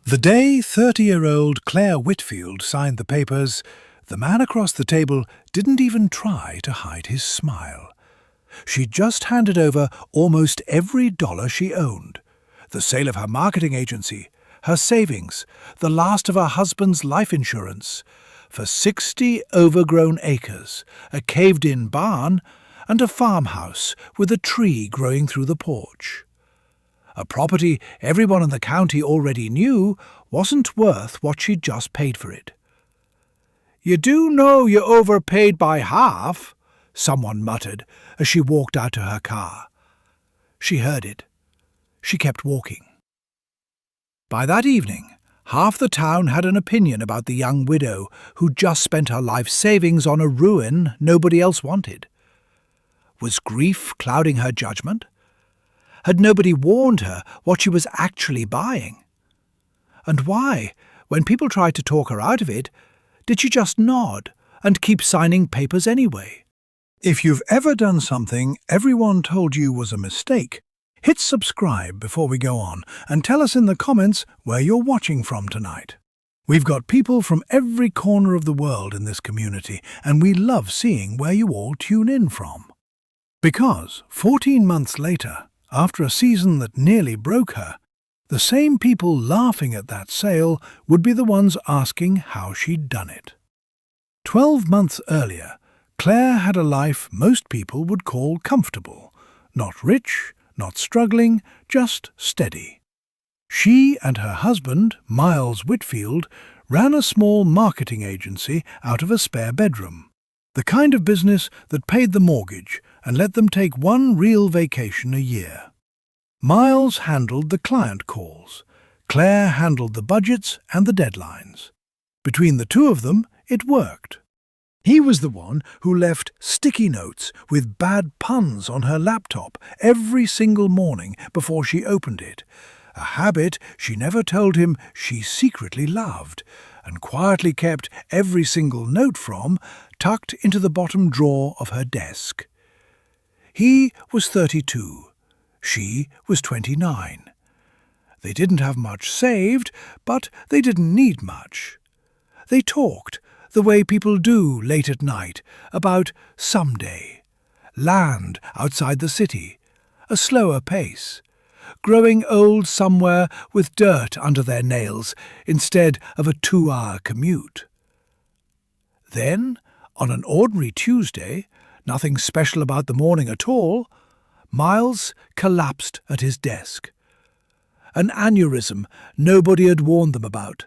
The day 30-year-old Claire Whitfield signed the papers, the man across the table didn't even try to hide his smile. She'd just handed over almost every dollar she owned. The sale of her marketing agency, her savings, the last of her husband's life insurance, for 60 overgrown acres, a caved-in barn, and a farmhouse with a tree growing through the porch. A property everyone in the county already knew wasn't worth what she'd just paid for it. "You do know you overpaid by half," someone muttered as she walked out to her car. She heard it. She kept walking. By that evening, half the town had an opinion about the young widow who'd just spent her life savings on a ruin nobody else wanted. Was grief clouding her judgment? Had nobody warned her what she was actually buying? And why, when people tried to talk her out of it, did she just nod and keep signing papers anyway? If you've ever done something everyone told you was a mistake, hit subscribe before we go on and tell us in the comments where you're watching from tonight. We've got people from every corner of the world in this community, and we love seeing where you all tune in from. Because 14 months later, after a season that nearly broke her, the same people laughing at that sale would be the ones asking how she'd done it. 12 months earlier, Claire had a life most people would call comfortable. Not rich, not struggling, just steady. She and her husband, Miles Whitfield, ran a small marketing agency out of a spare bedroom. The kind of business that paid the mortgage and let them take one real vacation a year. Miles handled the client calls. Claire handled the budgets and the deadlines. Between the two of them, it worked. He was the one who left sticky notes with bad puns on her laptop every single morning before she opened it, a habit she never told him she secretly loved, and quietly kept every single note from tucked into the bottom drawer of her desk. He was 32. She was 29. They didn't have much saved, but they didn't need much. They talked, the way people do late at night, about someday, land outside the city, a slower pace, growing old somewhere with dirt under their nails instead of a 2-hour commute. Then, on an ordinary Tuesday, nothing special about the morning at all, Miles collapsed at his desk. An aneurysm nobody had warned them about.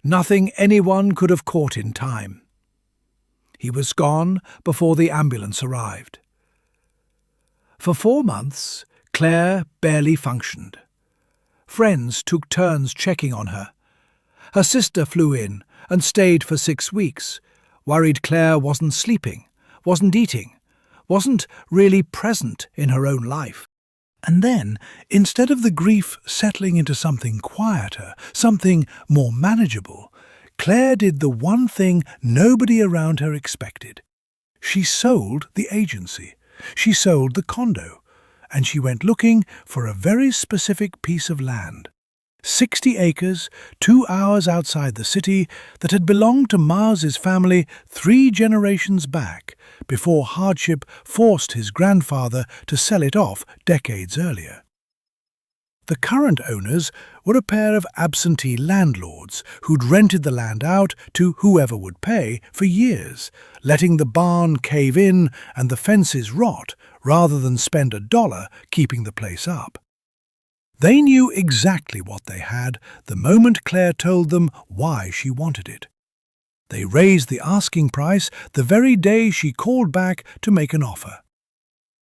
Nothing anyone could have caught in time. He was gone before the ambulance arrived. For 4 months, Claire barely functioned. Friends took turns checking on her. Her sister flew in and stayed for 6 weeks, worried Claire wasn't sleeping, wasn't eating, wasn't really present in her own life. And then, instead of the grief settling into something quieter, something more manageable, Claire did the one thing nobody around her expected. She sold the agency. She sold the condo. And she went looking for a very specific piece of land. 60 acres, 2 hours outside the city, that had belonged to Miles's family 3 generations back, before hardship forced his grandfather to sell it off decades earlier. The current owners were a pair of absentee landlords who'd rented the land out to whoever would pay for years, letting the barn cave in and the fences rot rather than spend $1 keeping the place up. They knew exactly what they had the moment Claire told them why she wanted it. They raised the asking price the very day she called back to make an offer.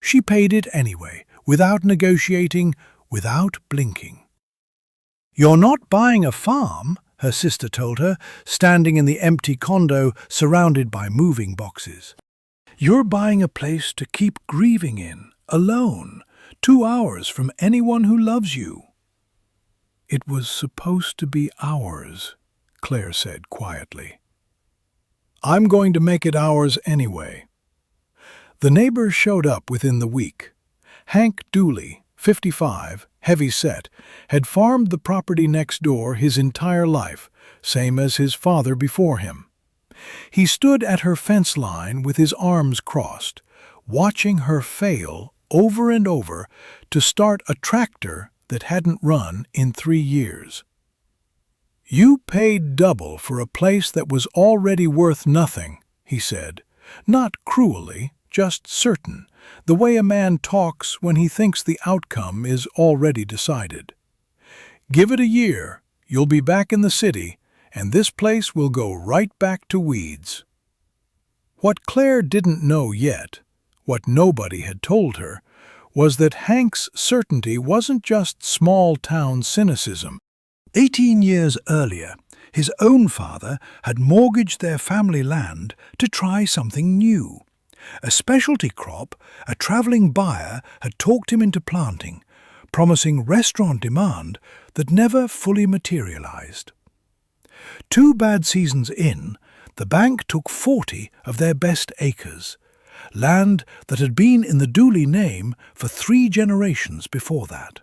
She paid it anyway, without negotiating, without blinking. "You're not buying a farm," her sister told her, standing in the empty condo surrounded by moving boxes. "You're buying a place to keep grieving in, alone, 2 hours from anyone who loves you." "It was supposed to be ours," Claire said quietly. "I'm going to make it ours anyway." The neighbors showed up within the week. Hank Dooley, 55, heavy-set, had farmed the property next door his entire life, same as his father before him. He stood at her fence line with his arms crossed, watching her fail over and over to start a tractor that hadn't run in 3 years. "You paid double for a place that was already worth nothing," he said, not cruelly, just certain, the way a man talks when he thinks the outcome is already decided. "Give it a year, you'll be back in the city, and this place will go right back to weeds." What Claire didn't know yet, what nobody had told her, was that Hank's certainty wasn't just small-town cynicism. 18 years earlier, his own father had mortgaged their family land to try something new. A specialty crop a travelling buyer had talked him into planting, promising restaurant demand that never fully materialized. 2 bad seasons in, the bank took 40 of their best acres, land that had been in the Dooley name for 3 generations before that.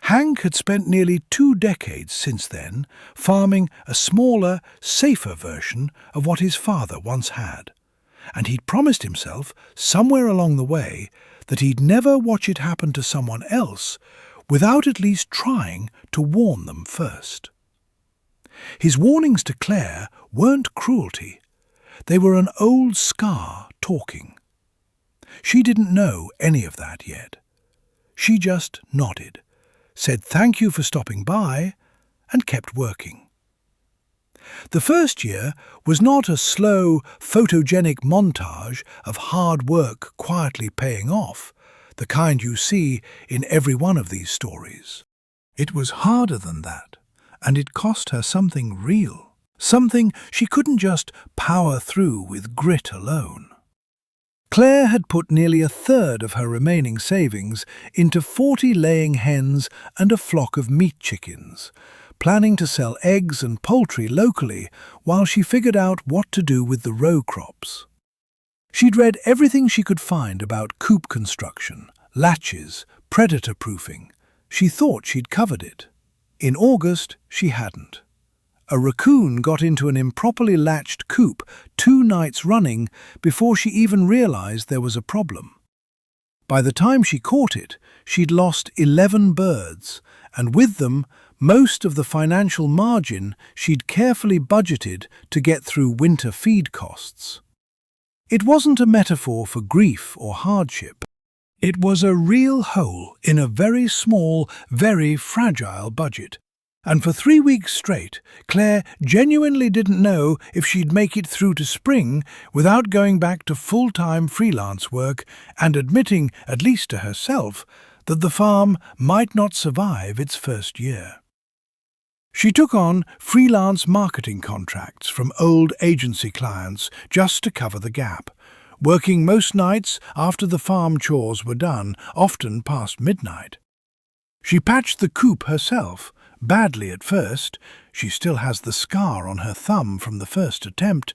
Hank had spent nearly 2 decades since then farming a smaller, safer version of what his father once had, and he'd promised himself somewhere along the way that he'd never watch it happen to someone else without at least trying to warn them first. His warnings to Claire weren't cruelty. They were an old scar talking. She didn't know any of that yet. She just nodded, said thank you for stopping by, and kept working. The first year was not a slow, photogenic montage of hard work quietly paying off, the kind you see in every one of these stories. It was harder than that, and it cost her something real, something she couldn't just power through with grit alone. Claire had put nearly a third of her remaining savings into 40 laying hens and a flock of meat chickens, planning to sell eggs and poultry locally while she figured out what to do with the row crops. She'd read everything she could find about coop construction, latches, predator-proofing. She thought she'd covered it. In August, she hadn't. A raccoon got into an improperly latched coop 2 nights running before she even realized there was a problem. By the time she caught it, she'd lost 11 birds, and with them, most of the financial margin she'd carefully budgeted to get through winter feed costs. It wasn't a metaphor for grief or hardship. It was a real hole in a very small, very fragile budget. And for 3 weeks straight, Claire genuinely didn't know if she'd make it through to spring without going back to full-time freelance work and admitting, at least to herself, that the farm might not survive its first year. She took on freelance marketing contracts from old agency clients just to cover the gap, working most nights after the farm chores were done, often past midnight. She patched the coop herself, badly at first, she still has the scar on her thumb from the first attempt,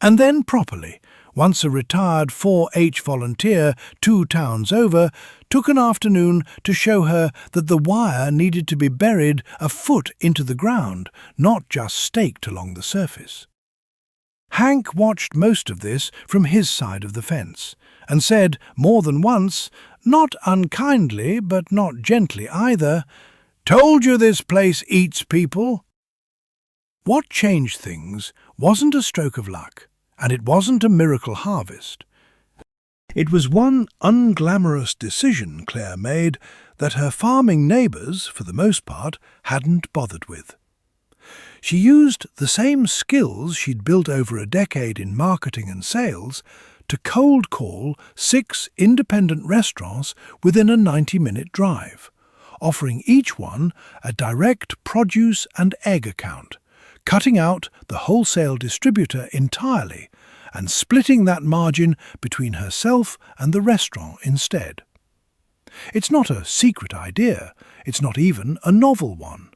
and then properly, once a retired 4-H volunteer 2 towns over took an afternoon to show her that the wire needed to be buried a foot into the ground, not just staked along the surface. Hank watched most of this from his side of the fence, and said more than once, not unkindly but not gently either, "Told you this place eats people." What changed things wasn't a stroke of luck, and it wasn't a miracle harvest. It was one unglamorous decision Claire made that her farming neighbours, for the most part, hadn't bothered with. She used the same skills she'd built over a decade in marketing and sales to cold call 6 independent restaurants within a 90-minute drive, offering each one a direct produce and egg account, cutting out the wholesale distributor entirely and splitting that margin between herself and the restaurant instead. It's not a secret idea, it's not even a novel one.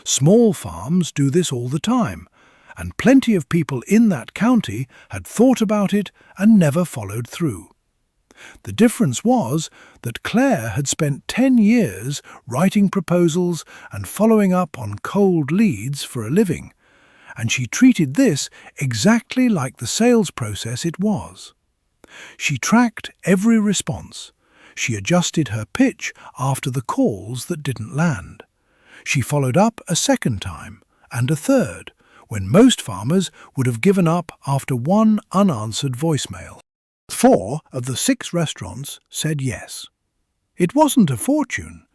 Small farms do this all the time, and plenty of people in that county had thought about it and never followed through. The difference was that Claire had spent 10 years writing proposals and following up on cold leads for a living, and she treated this exactly like the sales process it was. She tracked every response. She adjusted her pitch after the calls that didn't land. She followed up a second time and a third, when most farmers would have given up after one unanswered voicemail. 4 of the 6 restaurants said yes. It wasn't a fortune,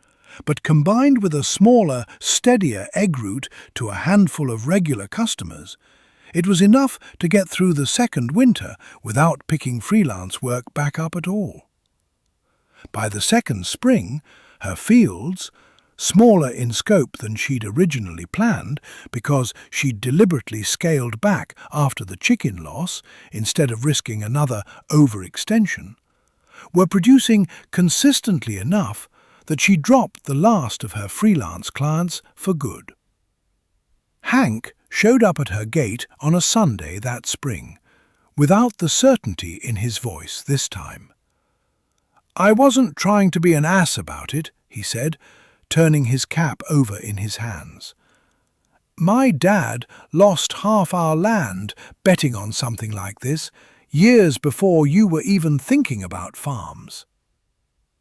but combined with a smaller, steadier egg route to a handful of regular customers, it was enough to get through the second winter without picking freelance work back up at all. By the second spring, her fields, smaller in scope than she'd originally planned because she'd deliberately scaled back after the chicken loss instead of risking another overextension, were producing consistently enough that she dropped the last of her freelance clients for good. Hank showed up at her gate on a Sunday that spring, without the certainty in his voice this time. "I wasn't trying to be an ass about it," he said, turning his cap over in his hands. "My dad lost half our land betting on something like this, years before you were even thinking about farms.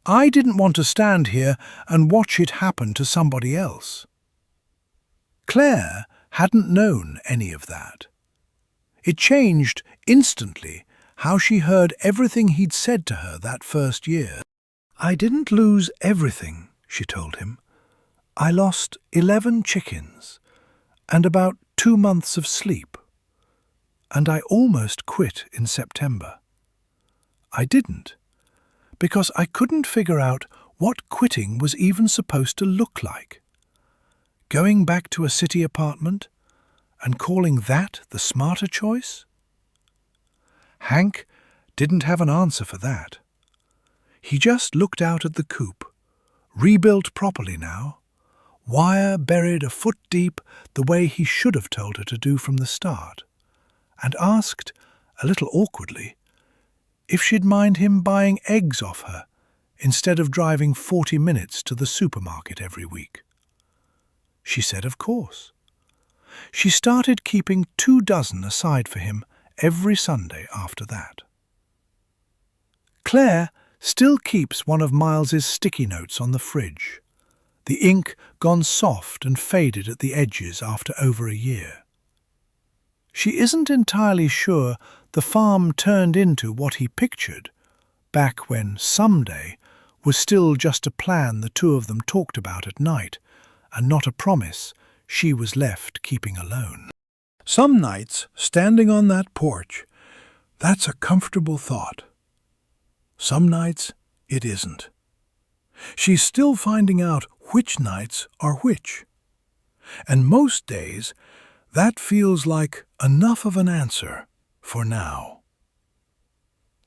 I didn't want to stand here and watch it happen to somebody else." Claire hadn't known any of that. It changed instantly how she heard everything he'd said to her that first year. "I didn't lose everything," she told him. "I lost 11 chickens and about 2 months of sleep. And I almost quit in September. I didn't, because I couldn't figure out what quitting was even supposed to look like. Going back to a city apartment and calling that the smarter choice?" Hank didn't have an answer for that. He just looked out at the coop, rebuilt properly now, wire buried a foot deep the way he should have told her to do from the start, and asked, a little awkwardly, if she'd mind him buying eggs off her instead of driving 40 minutes to the supermarket every week. She said of course. She started keeping 2 dozen aside for him every Sunday after that. Claire still keeps one of Miles's sticky notes on the fridge, the ink gone soft and faded at the edges after over a year. She isn't entirely sure the farm turned into what he pictured, back when someday was still just a plan the two of them talked about at night, and not a promise she was left keeping alone. Some nights, standing on that porch, that's a comfortable thought. Some nights, it isn't. She's still finding out which nights are which. And most days, that feels like enough of an answer for now.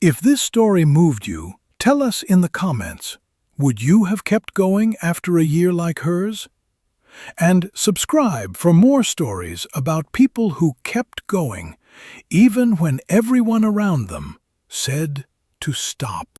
If this story moved you, tell us in the comments, would you have kept going after a year like hers? And subscribe for more stories about people who kept going, even when everyone around them said to stop.